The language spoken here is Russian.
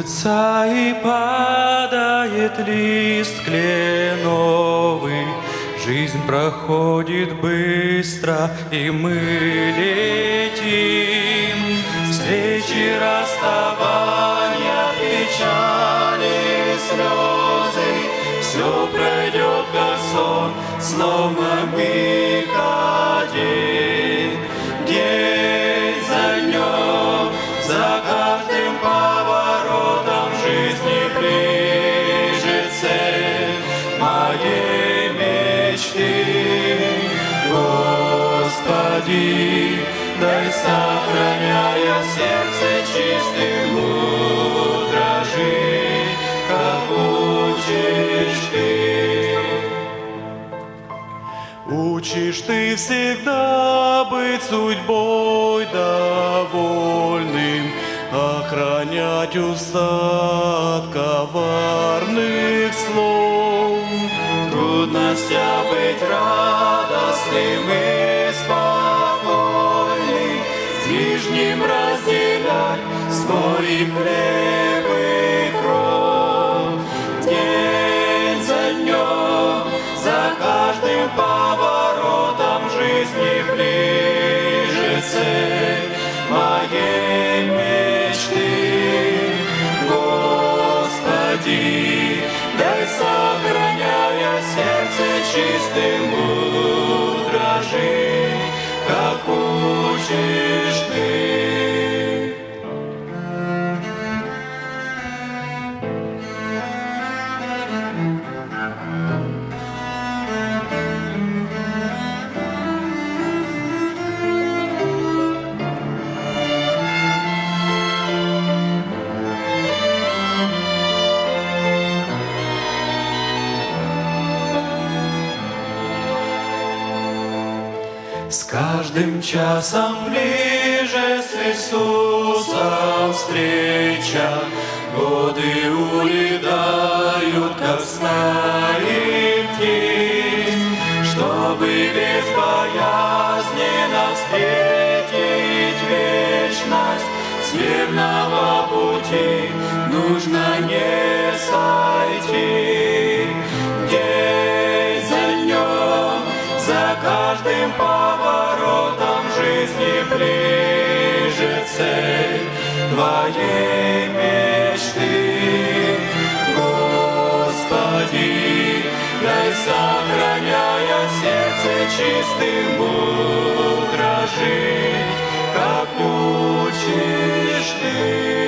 Кружится и падает лист кленовый, жизнь проходит быстро, и мы летим. Встречи, расставания, печали, слезы, все пройдет, как сон, словно миг один. День за днем, за каждым поворотом жизни ближе цель моей мечты. Господи, дай, сохраняя сердце чистым, мудро жить, как учишь ты. Учишь ты всегда быть судьбой довольным, охранять уста от коварных слов. В трудностях быть радостным и спокойным, с ближним разделять свой хлеб и кровь. День за днем, за каждым поворотом жизни ближе цель моей мечты. Господи, дай, сохраняя сердце чистым, мудро жить, как учишь ты. С каждым часом ближе с Иисусом встреча, годы улетают, как стаи птиц, чтобы безбоязненно встретить вечность. С верного пути нужно не сойти. День за днем, за каждым поворотом жизни ближе цель твоей мечты. Господи, дай, сохраняя сердце чистым, мудро жить, как учишь ты.